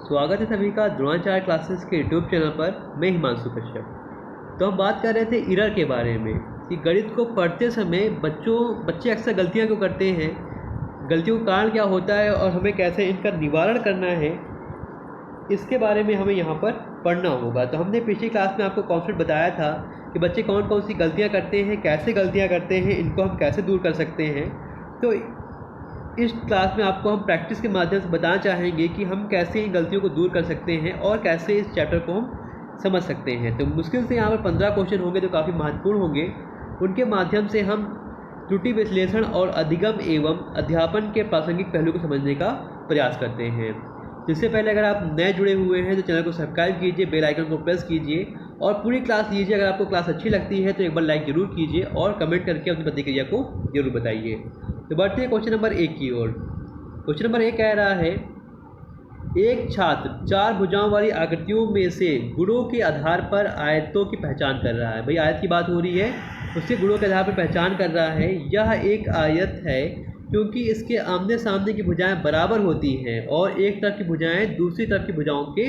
स्वागत है सभी का द्रोणाचार्य क्लासेस के यूट्यूब चैनल पर। मैं हिमांशु कश्यप। तो हम बात कर रहे थे एरर के बारे में कि गणित को पढ़ते समय बच्चे अक्सर गलतियां क्यों करते हैं, गलतियों का कारण क्या होता है और हमें कैसे इनका निवारण करना है, इसके बारे में हमें यहाँ पर पढ़ना होगा। तो हमने पिछली क्लास में आपको कॉन्सेप्ट बताया था कि बच्चे कौन कौन सी गलतियाँ करते हैं, कैसे गलतियाँ करते हैं, इनको हम कैसे दूर कर सकते हैं। तो इस क्लास में आपको हम प्रैक्टिस के माध्यम से बताना चाहेंगे कि हम कैसे इन गलतियों को दूर कर सकते हैं और कैसे इस चैप्टर को हम समझ सकते हैं। तो मुश्किल से यहाँ पर 15 क्वेश्चन होंगे जो काफ़ी महत्वपूर्ण होंगे। उनके माध्यम से हम त्रुटि विश्लेषण और अधिगम एवं अध्यापन के प्रासंगिक पहलू को समझने का प्रयास करते हैं। इससे पहले अगर आप नए जुड़े हुए हैं तो चैनल को सब्सक्राइब कीजिए, बेल आइकन को प्रेस कीजिए और पूरी क्लास लीजिए। अगर आपको क्लास अच्छी लगती है तो एक बार लाइक ज़रूर कीजिए और कमेंट करके अपनी प्रतिक्रिया को जरूर बताइए। तो बढ़ते हैं क्वेश्चन नंबर 1 की ओर। क्वेश्चन नंबर 1 कह रहा है, एक छात्र 4 भुजाओं वाली आकृतियों में से गुणों के आधार पर आयतों की पहचान कर रहा है। भाई आयत की बात हो रही है, उसके गुणों के आधार पर पहचान कर रहा है। यह एक आयत है क्योंकि इसके आमने सामने की भुजाएं बराबर होती हैं और एक तरफ की भुजाएं दूसरी तरफ की भुजाओं के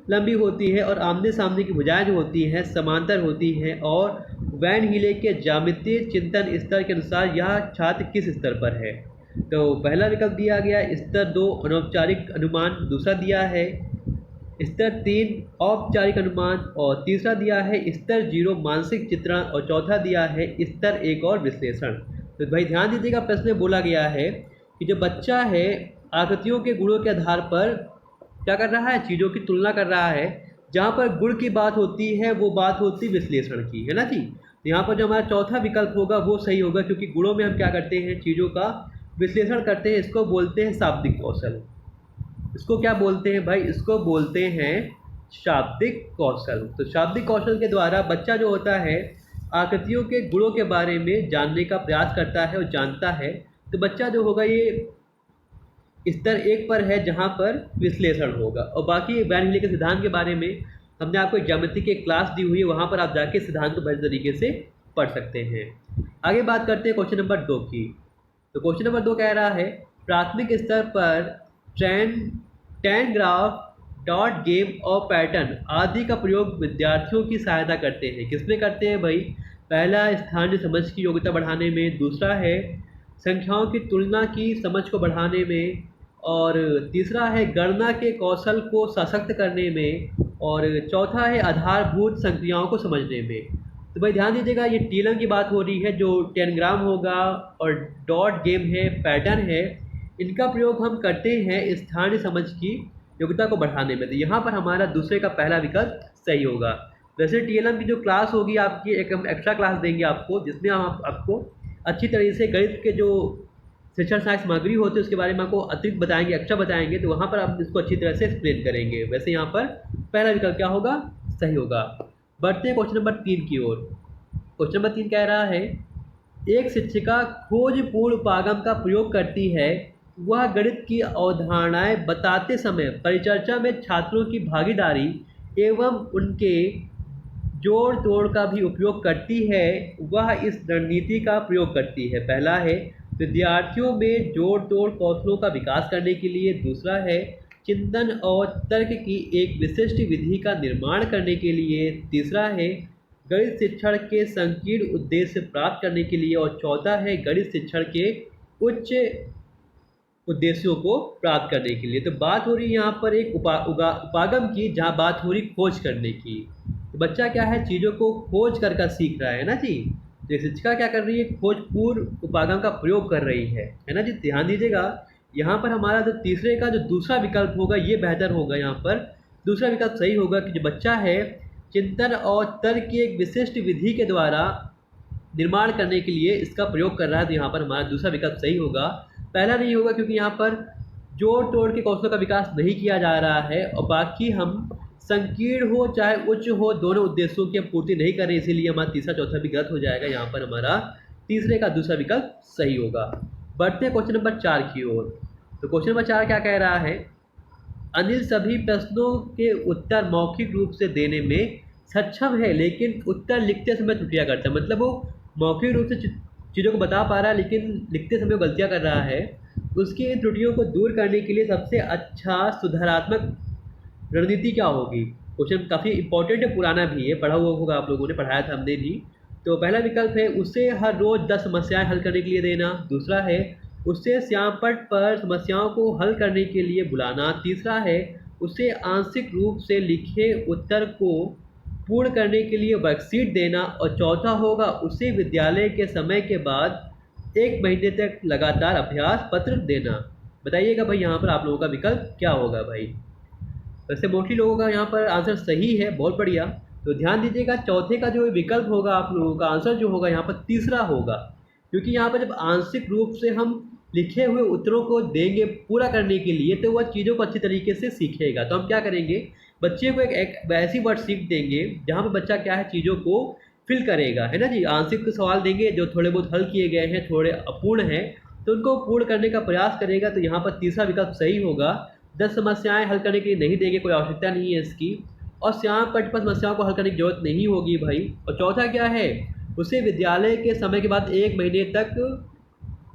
लंबी होती है और आमने सामने की भुजाएं जो होती हैं समांतर होती हैं। और वैन हीले के ज्यामितीय चिंतन स्तर के अनुसार यह छात्र किस स्तर पर है। तो पहला विकल्प दिया गया स्तर 2 अनौपचारिक अनुमान, दूसरा दिया है स्तर 3 औपचारिक अनुमान और तीसरा दिया है स्तर 0 मानसिक चित्रण और चौथा दिया है स्तर 1 और विश्लेषण। तो भाई ध्यान दीजिएगा, प्रश्न में बोला गया है कि जो बच्चा है आकृतियों के गुणों के आधार पर क्या कर रहा है, चीज़ों की तुलना कर रहा है। जहाँ पर गुण की बात होती है वो बात होती विश्लेषण की, है ना जी। तो यहाँ पर जो हमारा चौथा विकल्प होगा वो सही होगा, क्योंकि गुणों में हम क्या करते हैं, चीज़ों का विश्लेषण करते हैं। इसको बोलते हैं शाब्दिक कौशल। इसको क्या बोलते हैं भाई, इसको बोलते हैं शाब्दिक कौशल। तो शाब्दिक कौशल के द्वारा बच्चा जो होता है आकृतियों के गुणों के बारे में जानने का प्रयास करता है और जानता है। तो बच्चा जो होगा ये स्तर 1 पर है जहाँ पर विश्लेषण होगा। और बाकी वैन हीले के सिद्धांत के बारे में हमने आपको ज्यामिति की क्लास दी हुई है, वहाँ पर आप जाके सिद्धांत को बेहतर तरीके से पढ़ सकते हैं। आगे बात करते हैं क्वेश्चन नंबर 2 की। तो क्वेश्चन नंबर 2 कह रहा है, प्राथमिक स्तर पर ट्रेंड ग्राफ, डॉट गेम और पैटर्न आदि का प्रयोग विद्यार्थियों की सहायता करते हैं। किसमें करते हैं भाई, पहला स्थानीय समझ की योग्यता बढ़ाने में, दूसरा है संख्याओं की तुलना की समझ को बढ़ाने में और तीसरा है गणना के कौशल को सशक्त करने में और चौथा है आधारभूत संक्रियाओं को समझने में। तो भाई ध्यान दीजिएगा, ये टीलम की बात हो रही है, जो टेनग्राम होगा और डॉट गेम है, पैटर्न है, इनका प्रयोग हम करते हैं स्थानीय समझ की योग्यता को बढ़ाने में। तो यहाँ पर हमारा दूसरे का पहला विकल्प सही होगा। वैसे टीएलएम की जो क्लास होगी आपकी, एक हम एक्स्ट्रा क्लास देंगे आपको, जिसमें हम आपको अच्छी तरीके से गणित के जो शिक्षण सहायक सामग्री होती है उसके बारे में आपको अतिरिक्त बताएंगे, एक्स्ट्रा बताएंगे। तो वहाँ पर आप इसको अच्छी तरह से एक्सप्लेन करेंगे। वैसे यहाँ पर पहला विकल्प क्या होगा, सही होगा। बढ़ते हैं क्वेश्चन नंबर 3 की ओर। क्वेश्चन नंबर 3 कह रहा है, एक शिक्षिका खोजपूर्ण उपागम का प्रयोग करती है। वह गणित की अवधारणाएं बताते समय परिचर्चा में छात्रों की भागीदारी एवं उनके जोड़ तोड़ का भी उपयोग करती है। वह इस रणनीति का प्रयोग करती है। पहला है विद्यार्थियों में जोड़ तोड़ कौशलों का विकास करने के लिए, दूसरा है चिंतन और तर्क की एक विशिष्ट विधि का निर्माण करने के लिए, तीसरा है गणित शिक्षण के संकीर्ण उद्देश्य प्राप्त करने के लिए और चौथा है गणित शिक्षण के उच्च उद्देश्यों को प्राप्त करने के लिए। तो बात हो रही है यहाँ पर एक उपागम की, जहाँ बात हो रही खोज करने की। तो बच्चा क्या है, चीज़ों को खोज कर सीख रहा है ना जी। तो शिक्षिका क्या कर रही है, खोजपूर्ण उपागम का प्रयोग कर रही है ना जी। ध्यान दीजिएगा, यहाँ पर हमारा जो तीसरे का जो दूसरा विकल्प होगा ये बेहतर होगा। यहाँ पर दूसरा विकल्प सही होगा कि जो बच्चा है चिंतन और तर्क की एक विशिष्ट विधि के द्वारा निर्माण करने के लिए इसका प्रयोग कर रहा है। तो यहाँ पर हमारा दूसरा विकल्प सही होगा, पहला नहीं होगा, क्योंकि यहाँ पर जोड़ तोड़ के कौशलों का विकास नहीं किया जा रहा है और बाकी हम संकीर्ण हो चाहे उच्च हो दोनों उद्देश्यों की हम पूर्ति नहीं कर रहे, इसीलिए हमारा तीसरा चौथा भी गलत हो जाएगा। यहाँ पर हमारा तीसरे का दूसरा विकल्प सही होगा। बढ़ते हैं क्वेश्चन नंबर 4 की ओर। तो क्वेश्चन नंबर 4 क्या कह रहा है, अनिल सभी प्रश्नों के उत्तर मौखिक रूप से देने में सक्षम है लेकिन उत्तर लिखते समय त्रुटियां करता है। मतलब वो मौखिक रूप से चीज़ों को बता पा रहा है लेकिन लिखते समय गलतियां कर रहा है। उसकी इन त्रुटियों को दूर करने के लिए सबसे अच्छा सुधारात्मक रणनीति क्या होगी। क्वेश्चन काफ़ी इंपॉर्टेंट है, पुराना भी है, पढ़ा हुआ होगा, आप लोगों ने पढ़ाया था हमने भी। तो पहला विकल्प है उसे हर रोज़ 10 समस्याएं हल करने के लिए देना। दूसरा है उसे श्यामपट्ट पर समस्याओं को हल करने के लिए बुलाना। तीसरा है उसे आंशिक रूप से लिखे उत्तर को पूर्ण करने के लिए वर्कशीट देना। और चौथा होगा उसे विद्यालय के समय के बाद 1 महीने तक लगातार अभ्यास पत्र देना। बताइएगा भाई यहाँ पर आप लोगों का विकल्प क्या होगा भाई। वैसे मोस्टली लोगों का यहाँ पर आंसर सही है, बहुत बढ़िया। तो ध्यान दीजिएगा चौथे का जो विकल्प होगा आप लोगों का आंसर जो होगा यहाँ पर तीसरा होगा, क्योंकि यहाँ पर जब आंशिक रूप से हम लिखे हुए उत्तरों को देंगे पूरा करने के लिए तो वह चीज़ों को अच्छी तरीके से सीखेगा। तो हम क्या करेंगे, बच्चे को एक ऐसी वर्कशीट देंगे जहाँ पर बच्चा क्या है चीज़ों को फिल करेगा, है ना जी। आंशिक सवाल देंगे जो थोड़े बहुत हल किए गए हैं, थोड़े अपूर्ण हैं, तो उनको पूर्ण करने का प्रयास करेगा। तो यहाँ पर तीसरा विकल्प सही होगा। 10 समस्याएं हल करने के लिए नहीं देंगे, कोई आवश्यकता नहीं है इसकी। और श्यामपट्ट पर समस्याओं को हल करने की जरूरत नहीं होगी भाई। और चौथा क्या है, उसे विद्यालय के समय के बाद 1 महीने तक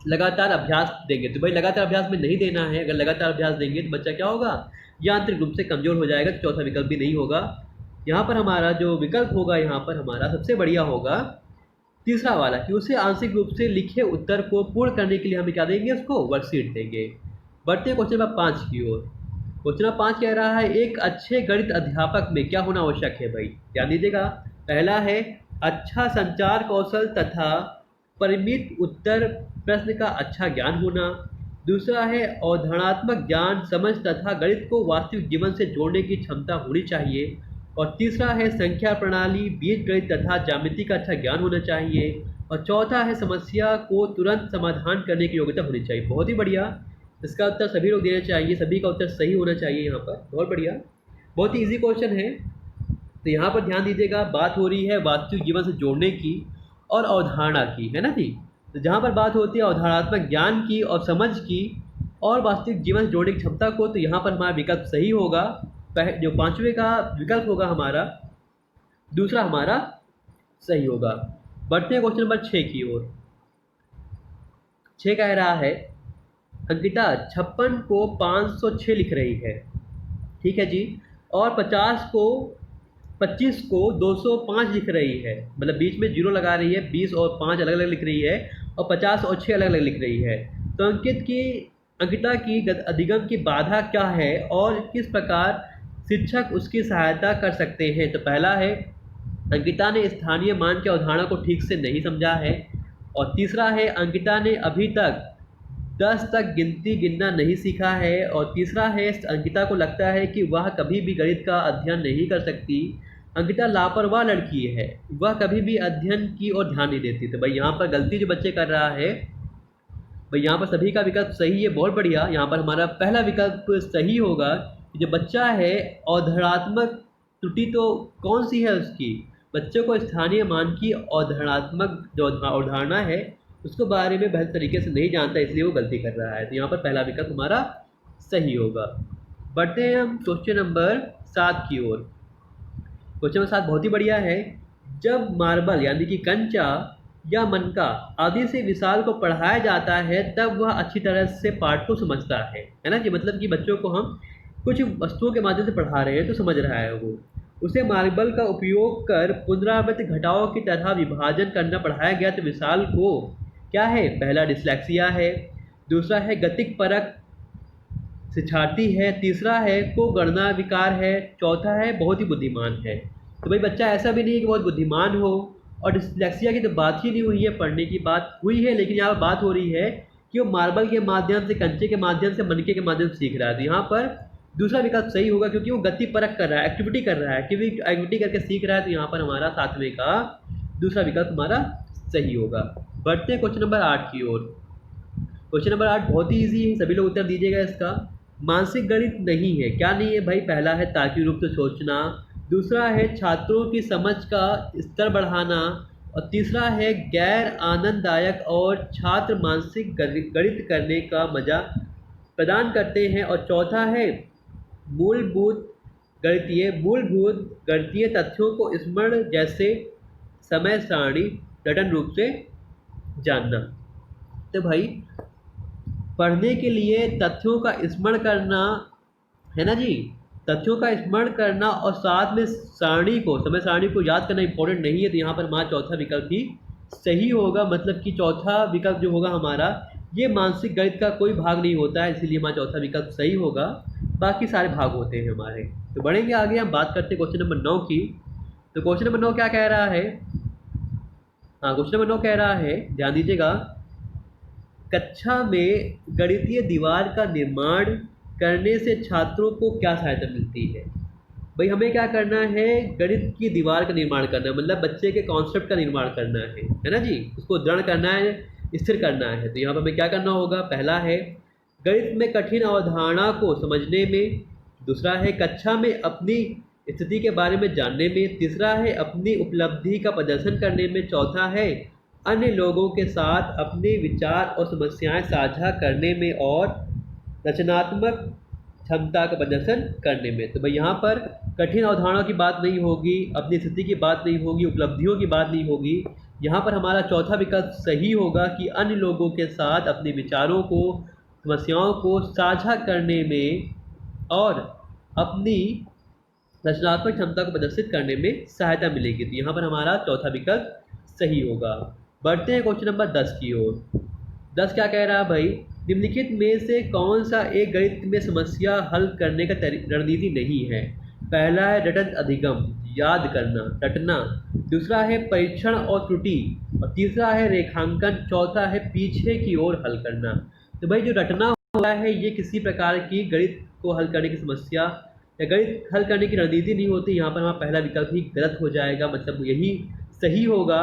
लगातार अभ्यास देंगे। तो भाई लगातार अभ्यास में नहीं देना है, अगर लगातार अभ्यास देंगे तो बच्चा क्या होगा, यांत्रिक रूप से कमज़ोर हो जाएगा। तो चौथा विकल्प भी नहीं होगा। यहाँ पर हमारा जो विकल्प होगा यहाँ पर हमारा सबसे बढ़िया होगा तीसरा वाला, कि उसे आंशिक रूप से लिखे उत्तर को पूर्ण करने के लिए हम क्या देंगे, उसको वर्कशीट देंगे। बढ़ते हैं क्वेश्चन नंबर 5 की ओर। क्वेश्चन नंबर 5 कह रहा है एक अच्छे गणित अध्यापक में क्या होना आवश्यक है भाई। ध्यान दीजिएगा, पहला है अच्छा संचार कौशल तथा परिमित उत्तर प्रश्न का अच्छा ज्ञान होना। दूसरा है अवधारणात्मक ज्ञान समझ तथा गणित को वास्तविक जीवन से जोड़ने की क्षमता होनी चाहिए। और तीसरा है संख्या प्रणाली बीजगणित तथा ज्यामिति का अच्छा ज्ञान होना चाहिए। और चौथा है समस्या को तुरंत समाधान करने की योग्यता होनी चाहिए। बहुत ही बढ़िया, इसका उत्तर सभी लोग देना चाहिए, सभी का उत्तर सही होना चाहिए यहाँ पर। बहुत बढ़िया, बहुत ही इजी क्वेश्चन है। तो यहाँ पर ध्यान दीजिएगा, बात हो रही है वास्तविक जीवन से जोड़ने की और अवधारणा की, है ना जी। तो जहाँ पर बात होती है अवधारणात्मक ज्ञान की और समझ की और वास्तविक जीवन से जोड़ने की क्षमता को, तो यहाँ पर हमारा विकल्प सही होगा। जो पांचवें का विकल्प होगा हमारा दूसरा हमारा सही होगा। बढ़ते हैं क्वेश्चन नंबर 6 की ओर। 6 कह रहा है अंकिता 56 को 506 लिख रही है, ठीक है जी। और 25 को 205 लिख रही है, मतलब बीच में 0 लगा रही है। 20 और 5 अलग अलग लिख रही है और 50 और 6 अलग अलग लिख रही है। तो अंकिता की अधिगम की बाधा क्या है और किस प्रकार शिक्षक उसकी सहायता कर सकते हैं। तो पहला है अंकिता ने स्थानीय मान की अवधारणा को ठीक से नहीं समझा है। और तीसरा है अंकिता ने अभी तक 10 तक गिनती गिनना नहीं सीखा है। और तीसरा है अंकिता को लगता है कि वह कभी भी गणित का अध्ययन नहीं कर सकती। अंकिता लापरवाह लड़की है, वह कभी भी अध्ययन की ओर ध्यान नहीं देती। तो भाई यहाँ पर गलती जो बच्चे कर रहा है, भाई यहाँ पर सभी का विकल्प सही है, बहुत बढ़िया। यहाँ पर हमारा पहला विकल्प सही होगा। जो बच्चा है अवधारणात्मक त्रुटि तो कौन सी है उसकी, बच्चों को स्थानीय मान की अवधारणात्मक जो अवधारणा है उसके बारे में बेहतर तरीके से नहीं जानता, इसलिए वो गलती कर रहा है। तो यहाँ पर पहला विकल्प हमारा सही होगा। बढ़ते हैं हम क्वेश्चन नंबर 7 की ओर। क्वेश्चन नंबर 7 बहुत ही बढ़िया है। जब मार्बल यानी कि कंचा या मनका आदि से विशाल को पढ़ाया जाता है तब वह अच्छी तरह से पाठ को समझता है ना जी। मतलब कि बच्चों को हम कुछ वस्तुओं के माध्यम से पढ़ा रहे हैं तो समझ रहा है वो। उसे मार्बल का उपयोग कर पुनरावृत्त घटाओं की तरह विभाजन करना पढ़ाया गया। तो विशाल को क्या है, पहला डिस्लेक्सिया है, दूसरा है गतिक परक शिक्षार्थी है, तीसरा है को गणना विकार है, चौथा है बहुत ही बुद्धिमान है। तो भाई बच्चा ऐसा भी नहीं है कि बहुत बुद्धिमान हो, और डिस्लेक्सिया की तो बात ही नहीं हुई है, पढ़ने की बात हुई है, लेकिन यहाँ पर बात हो रही है कि वो मार्बल के माध्यम से, कंचे के माध्यम से, मनके के माध्यम से सीख रहा है। तो यहाँ पर दूसरा विकल्प सही होगा, क्योंकि वो गति परक कर रहा है, एक्टिविटी कर रहा है, एक्टिविटी करके सीख रहा है। तो यहाँ पर हमारा 7वें का दूसरा विकल्प हमारा सही होगा। बढ़ते हैं क्वेश्चन नंबर 8 की ओर। क्वेश्चन नंबर 8 बहुत ही ईजी है, सभी लोग उत्तर दीजिएगा इसका। मानसिक गणित नहीं है, क्या नहीं है भाई। पहला है तार्किक रूप से सोचना, दूसरा है छात्रों की समझ का स्तर बढ़ाना, और तीसरा है गैर आनंददायक और छात्र मानसिक गणित करने का मजा प्रदान करते हैं, और चौथा है मूलभूत गणितीय तथ्यों को स्मरण जैसे समय सारणी रटन रूप से जानना। तो भाई पढ़ने के लिए तथ्यों का स्मरण करना, है ना जी, तथ्यों का स्मरण करना और साथ में सारणी को, समय सारणी को याद करना इंपॉर्टेंट नहीं है, तो यहाँ पर हमारा चौथा विकल्प ही सही होगा। मतलब कि चौथा विकल्प जो होगा हमारा, ये मानसिक गणित का कोई भाग नहीं होता है, इसीलिए हमारा चौथा विकल्प सही होगा। बाकी सारे भाग होते हैं हमारे। तो बढ़ेंगे आगे, हम बात करते हैं क्वेश्चन नंबर 9 की। तो क्वेश्चन नंबर 9 क्या कह रहा है? हाँ, क्वेश्चन नंबर 9 कह रहा है, ध्यान दीजिएगा, कक्षा में गणितीय दीवार का निर्माण करने से छात्रों को क्या सहायता मिलती है? भाई हमें क्या करना है, गणित की दीवार का निर्माण करना है, मतलब बच्चे के कॉन्सेप्ट का निर्माण करना है ना जी, उसको दृढ़ करना है, स्थिर करना है। तो यहाँ पर हमें क्या करना होगा? पहला है गणित में कठिन अवधारणा को समझने में, दूसरा है कक्षा में अपनी स्थिति के बारे में जानने में, तीसरा है अपनी उपलब्धि का प्रदर्शन करने में, चौथा है अन्य लोगों के साथ अपने विचार और समस्याएं साझा करने में, और रचनात्मक क्षमता का प्रदर्शन करने में। तो भाई यहाँ पर कठिन अवधारणा की बात नहीं होगी, अपनी स्थिति की बात नहीं होगी, उपलब्धियों की बात नहीं होगी। यहाँ पर हमारा चौथा विकल्प सही होगा कि अन्य लोगों के साथ अपने विचारों को, समस्याओं को साझा करने में और अपनी रचनात्मक क्षमता को प्रदर्शित करने में सहायता मिलेगी। तो यहाँ पर हमारा चौथा विकल्प सही होगा। बढ़ते हैं क्वेश्चन नंबर 10 की ओर। 10 क्या कह रहा है भाई? निम्नलिखित में से कौन सा एक गणित में समस्या हल करने का रणनीति नहीं है? पहला है रटन अधिगम, याद करना, रटना, दूसरा है परीक्षण और त्रुटि, और तीसरा है रेखांकन, चौथा है पीछे की ओर हल करना। तो भाई जो रटना होता है ये किसी प्रकार की गणित को हल करने की समस्या या गणित हल करने की रणनीति नहीं होती। यहाँ पर हमारा पहला विकल्प ही गलत हो जाएगा, मतलब यही सही होगा।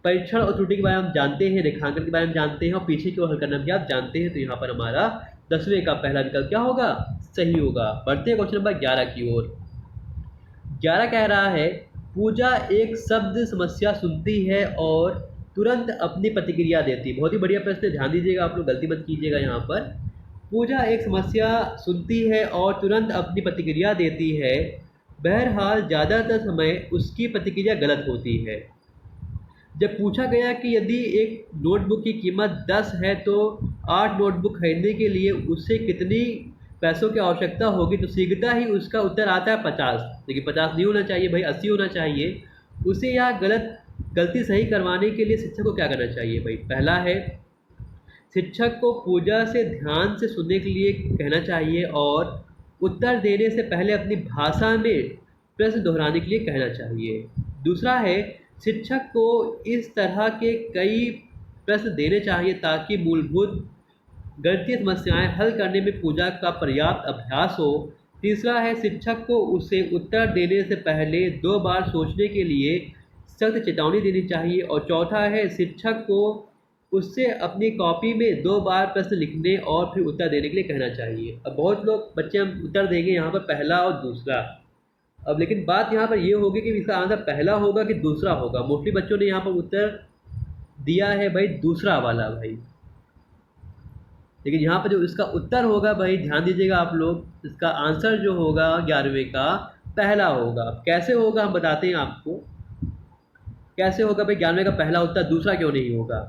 परीक्षण और त्रुटि के बारे में हम जानते हैं, रेखांकन के बारे में जानते हैं, और पीछे की ओर हल करना भी आप जानते हैं। तो यहाँ पर हमारा 10वें का पहला विकल्प क्या होगा? सही होगा। बढ़ते हैं क्वेश्चन नंबर 11 की ओर। 11 कह रहा है, पूजा एक शब्द समस्या सुनती है और तुरंत अपनी प्रतिक्रिया देती है। बहुत ही बढ़िया प्रश्न है, ध्यान दीजिएगा, आप लोग गलती मत कीजिएगा। यहाँ पर पूजा एक समस्या सुनती है और तुरंत अपनी प्रतिक्रिया देती है, बहरहाल ज़्यादातर समय उसकी प्रतिक्रिया गलत होती है। जब पूछा गया कि यदि एक नोटबुक की कीमत 10 है तो 8 नोटबुक खरीदने के लिए उससे कितनी पैसों की आवश्यकता होगी, तो शीघ्रता ही उसका उत्तर आता है 50। लेकिन 50 नहीं होना चाहिए भाई, 80 होना चाहिए। उसे यह गलती सही करवाने के लिए शिक्षक को क्या करना चाहिए भाई? पहला है शिक्षक को पूजा से ध्यान से सुनने के लिए कहना चाहिए और उत्तर देने से पहले अपनी भाषा में प्रश्न दोहराने के लिए कहना चाहिए। दूसरा है शिक्षक को इस तरह के कई प्रश्न देने चाहिए ताकि मूलभूत गणितीय समस्याएं हल करने में पूजा का पर्याप्त अभ्यास हो। तीसरा है शिक्षक को उसे उत्तर देने से पहले 2 बार सोचने के लिए सख्त चेतावनी देनी चाहिए। और चौथा है शिक्षक को उससे अपनी कॉपी में 2 बार प्रश्न लिखने और फिर उत्तर देने के लिए कहना चाहिए। अब बहुत लोग बच्चे हम उत्तर देंगे यहाँ पर पहला और दूसरा, अब लेकिन बात यहाँ पर ये होगी कि इसका आंसर पहला होगा कि दूसरा होगा। मोस्टली बच्चों ने यहाँ पर उत्तर दिया है भाई दूसरा वाला भाई, लेकिन यहाँ पर जो इसका उत्तर होगा भाई ध्यान दीजिएगा आप लोग, इसका आंसर जो होगा 11वें का पहला होगा। कैसे होगा हम बताते हैं आपको, कैसे होगा भाई 11वें का पहला उत्तर, दूसरा क्यों नहीं होगा।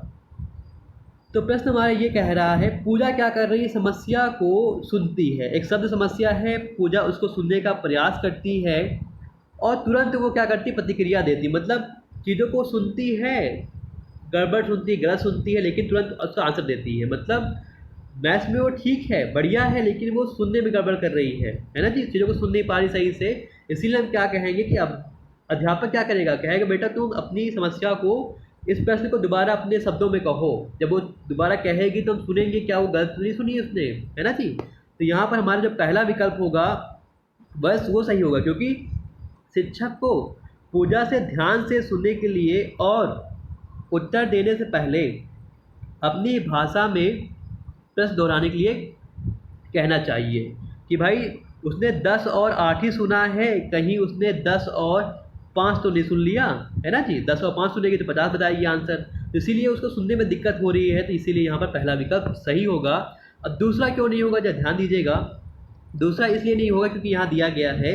तो प्रश्न हमारा ये कह रहा है पूजा क्या कर रही है? समस्या को सुनती है। एक शब्द समस्या है, पूजा उसको सुनने का प्रयास करती है और तुरंत वो क्या करती है? प्रतिक्रिया देती, मतलब चीज़ों को सुनती है, गड़बड़ सुनती है, गलत सुनती है, लेकिन तुरंत उसका आंसर देती है। मतलब मैथ्स में वो ठीक है, बढ़िया है, लेकिन वो सुनने में गड़बड़ कर रही है ना जी, चीज़ों को सुन नहीं पा रही सही से। इसीलिए हम क्या कहेंगे कि अब अध्यापक क्या करेगा, कहेगा बेटा तुम अपनी समस्या को, इस प्रश्न को दोबारा अपने शब्दों में कहो। जब वो दोबारा कहेगी तो हम सुनेंगे क्या वो गलत नहीं सुनी उसने, है ना जी। तो यहाँ पर हमारा जो पहला विकल्प होगा बस वो सही होगा, क्योंकि शिक्षक को पूजा से ध्यान से सुनने के लिए और उत्तर देने से पहले अपनी भाषा में प्रश्न दोहराने के लिए कहना चाहिए कि भाई उसने 10 और 8 ही सुना है, कहीं उसने 10 और 5 तो नहीं सुन लिया, है ना जी। 10 और 5 सुनेगी तो 50 बताएगी आंसर, तो इसीलिए उसको सुनने में दिक्कत हो रही है, तो इसीलिए यहाँ पर पहला विकल्प सही होगा। अब दूसरा क्यों नहीं होगा, जब ध्यान दीजिएगा, दूसरा इसलिए नहीं होगा क्योंकि यहाँ दिया गया है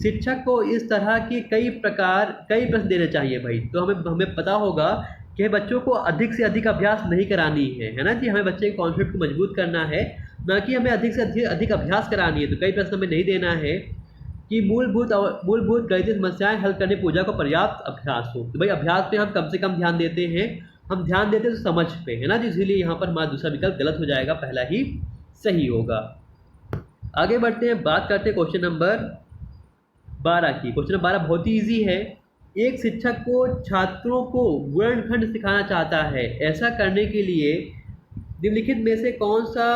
शिक्षक को इस तरह की कई प्रश्न देने चाहिए भाई। तो हमें पता होगा कि बच्चों को अधिक से अधिक अभ्यास नहीं करानी है ना जी। हमें बच्चे के कॉन्फिडेंस को मजबूत करना है, ना कि हमें अधिक से अधिक अभ्यास करानी है। तो कई प्रश्न हमें नहीं देना है कि मूलभूत गणितीय समस्याएं हल करने पूजा को पर्याप्त अभ्यास हो। तो भाई अभ्यास पे हम कम से कम ध्यान देते हैं, हम ध्यान देते हैं तो समझ पे, है ना जी। इसीलिए यहाँ पर हमारा दूसरा विकल्प गलत हो जाएगा, पहला ही सही होगा। आगे बढ़ते हैं, बात करते हैं क्वेश्चन नंबर 12 की। क्वेश्चन नंबर 12 बहुत ही ईजी है। एक शिक्षक को छात्रों को गुणनखंड सिखाना चाहता है। ऐसा करने के लिए निम्नलिखित में से कौन सा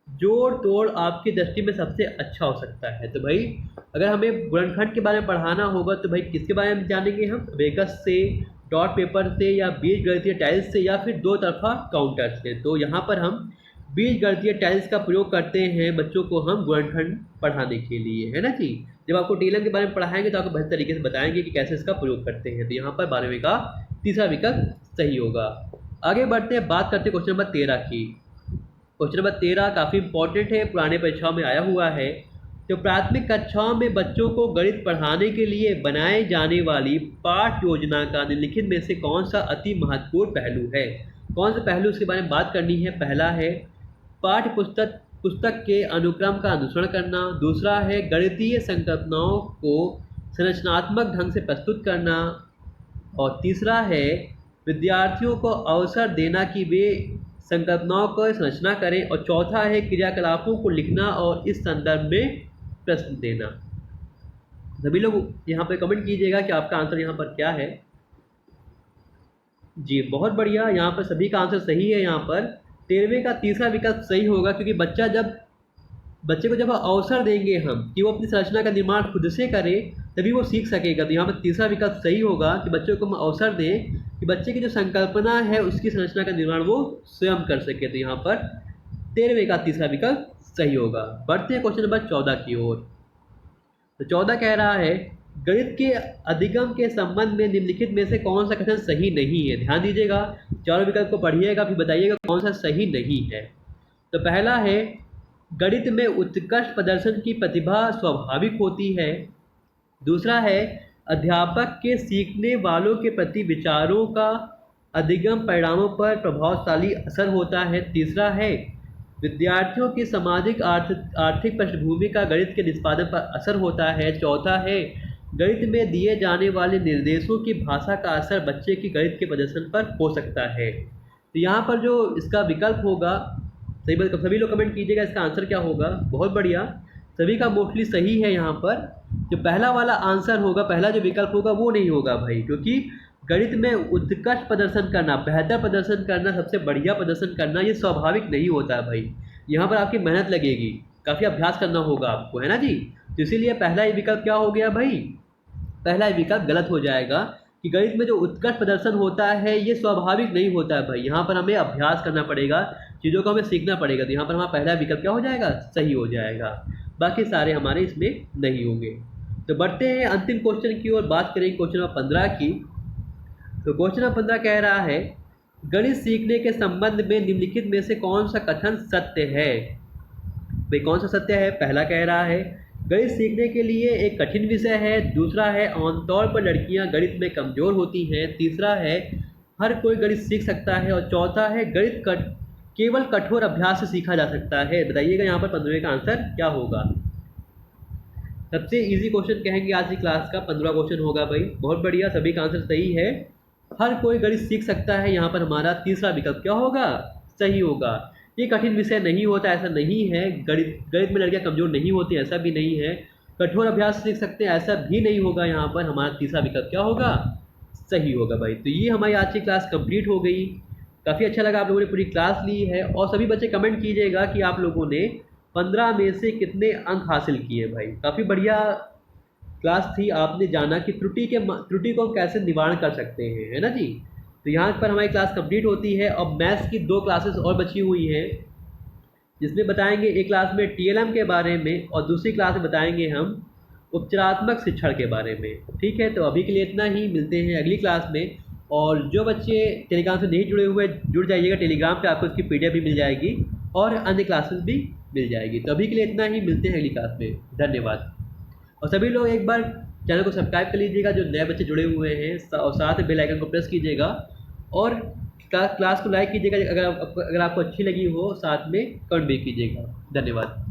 जोड़ तोड़ आपकी दृष्टि में सबसे अच्छा हो सकता है। तो भाई अगर हमें गुणनखंड के बारे में पढ़ाना होगा तो भाई किसके बारे में जानेंगे हम, वेगस से, डॉट पेपर से, या बीज गणितीय टाइल्स से, या फिर दो तरफा काउंटर से। तो यहाँ पर हम बीज गणितीय टाइल्स का प्रयोग करते हैं बच्चों को हम गुणनखंड पढ़ाने के लिए, है ना जी। जब आपको टेलम के बारे में पढ़ाएंगे तो आपको बेहतर तरीके से बताएंगे कि कैसे इसका प्रयोग करते हैं। तो यहाँ पर 12वें का तीसरा विकल्प सही होगा। आगे बढ़ते हैं, बात करते हैं क्वेश्चन नंबर 13 की। क्वेश्चन नंबर 13 काफ़ी इंपॉर्टेंट है, पुराने परीक्षाओं में आया हुआ है। तो प्राथमिक कक्षाओं में बच्चों को गणित पढ़ाने के लिए बनाए जाने वाली पाठ योजना का निम्नलिखित में से कौन सा अति महत्वपूर्ण पहलू है। कौन सा पहलू उसके बारे में बात करनी है। पहला है पाठ्य पुस्तक के अनुक्रम का अनुसरण करना। दूसरा है गणितीय संकल्पनाओं को संरचनात्मक ढंग से प्रस्तुत करना। और तीसरा है विद्यार्थियों को अवसर देना कि वे संकल्पनाओं को संरचना करें। और चौथा है क्रियाकलापों को लिखना और इस संदर्भ में प्रश्न देना। सभी लोग यहाँ पर कमेंट कीजिएगा कि आपका आंसर यहाँ पर क्या है। जी बहुत बढ़िया, यहाँ पर सभी का आंसर सही है। यहाँ पर 13वें का तीसरा विकल्प सही होगा, क्योंकि बच्चे को जब अवसर देंगे हम कि वो अपनी संरचना का निर्माण खुद से करे तभी वो सीख सकेगा। तो यहाँ पर तीसरा विकल्प सही होगा कि बच्चों को हम अवसर दें कि बच्चे की जो संकल्पना है उसकी संरचना का निर्माण वो स्वयं कर सके। तो यहाँ पर 13वें का तीसरा विकल्प सही होगा। बढ़ते हैं क्वेश्चन नंबर 14 की ओर। तो 14 कह रहा है गणित के अधिगम के संबंध में निम्नलिखित में से कौन सा कथन सही नहीं है। ध्यान दीजिएगा, चारों विकल्प को पढ़िएगा फिर बताइएगा कौन सा सही नहीं है। तो पहला है गणित में उत्कृष्ट प्रदर्शन की प्रतिभा स्वाभाविक होती है। दूसरा है अध्यापक के सीखने वालों के प्रति विचारों का अधिगम परिणामों पर प्रभावशाली असर होता है। तीसरा है विद्यार्थियों की सामाजिक आर्थिक पृष्ठभूमि का गणित के निष्पादन पर असर होता है। चौथा है गणित में दिए जाने वाले निर्देशों की भाषा का असर बच्चे की गणित के प्रदर्शन पर हो सकता है। तो यहाँ पर जो इसका विकल्प होगा, सभी लोग कमेंट कीजिएगा इसका आंसर क्या होगा। बहुत बढ़िया, सभी का मोस्टली सही है। यहाँ पर जो पहला वाला आंसर होगा, पहला जो विकल्प होगा वो नहीं होगा भाई, क्योंकि गणित में उत्कृष्ट प्रदर्शन करना, बेहतर प्रदर्शन करना, सबसे बढ़िया प्रदर्शन करना ये स्वाभाविक नहीं होता है भाई। यहाँ पर आपकी मेहनत लगेगी, काफ़ी अभ्यास करना होगा आपको, है ना जी। तो इसीलिए पहला ही विकल्प क्या हो गया भाई, पहला ही विकल्प गलत हो जाएगा कि गणित में जो उत्कृष्ट प्रदर्शन होता है ये स्वाभाविक नहीं होता है भाई। यहाँ पर हमें अभ्यास करना पड़ेगा, चीज़ों को हमें सीखना पड़ेगा। तो यहाँ पर हमारा पहला विकल्प क्या हो जाएगा, सही हो जाएगा। बाकी सारे हमारे इसमें नहीं होंगे। तो बढ़ते हैं अंतिम क्वेश्चन की ओर, बात करेंगे क्वेश्चन नंबर 15 की। तो क्वेश्चन नंबर 15 कह रहा है गणित सीखने के संबंध में निम्नलिखित में से कौन सा कथन सत्य है। भाई कौन सा सत्य है। पहला कह रहा है गणित सीखने के लिए एक कठिन विषय है। दूसरा है आमतौर पर लड़कियां गणित में कमज़ोर होती हैं। तीसरा है हर कोई गणित सीख सकता है। और चौथा है गणित केवल कठोर अभ्यास से सीखा जा सकता है। बताइएगा यहाँ पर 15वें का आंसर क्या होगा। सबसे इजी क्वेश्चन कहेंगे आज की क्लास का 15वां क्वेश्चन होगा भाई। बहुत बढ़िया, सभी का आंसर सही है, हर कोई गणित सीख सकता है। यहाँ पर हमारा तीसरा विकल्प क्या होगा, सही होगा। ये कठिन विषय नहीं होता, ऐसा नहीं है। गणित में लड़कियाँ कमज़ोर नहीं होती, ऐसा भी नहीं है। कठोर अभ्यास सीख सकते हैं, ऐसा भी नहीं होगा। यहाँ पर हमारा तीसरा विकल्प क्या होगा, सही होगा भाई। तो ये हमारी आज की क्लास कंप्लीट हो गई। काफ़ी अच्छा लगा आप लोगों ने पूरी क्लास ली है। और सभी बच्चे कमेंट कीजिएगा कि आप लोगों ने 15 में से कितने अंक हासिल किए भाई। काफ़ी बढ़िया क्लास थी, आपने जाना कि त्रुटि को हम कैसे निवारण कर सकते हैं, है ना जी। तो यहाँ पर हमारी क्लास कंप्लीट होती है। अब मैथ्स की 2 क्लासेस और बची हुई हैं, जिसमें बताएंगे एक क्लास में टीएलएम के बारे में और दूसरी क्लास में बताएंगे हम उपचारात्मक शिक्षण के बारे में। ठीक है, तो अभी के लिए इतना ही, मिलते हैं अगली क्लास में। और जो बच्चे टेलीग्राम से नहीं जुड़े हुए जुड़ जाइएगा, टेलीग्राम पे आपको इसकी PDF भी मिल जाएगी और अन्य क्लासेस भी मिल जाएगी। तो अभी के लिए इतना ही, मिलते हैं अगली क्लास में। धन्यवाद। और सभी लोग एक बार चैनल को सब्सक्राइब कर लीजिएगा जो नए बच्चे जुड़े हुए हैं, और साथ बेल आइकन को प्रेस कीजिएगा और क्लास को लाइक कीजिएगा, अगर आपको अच्छी लगी हो, साथ में कमेंट भी कीजिएगा। धन्यवाद।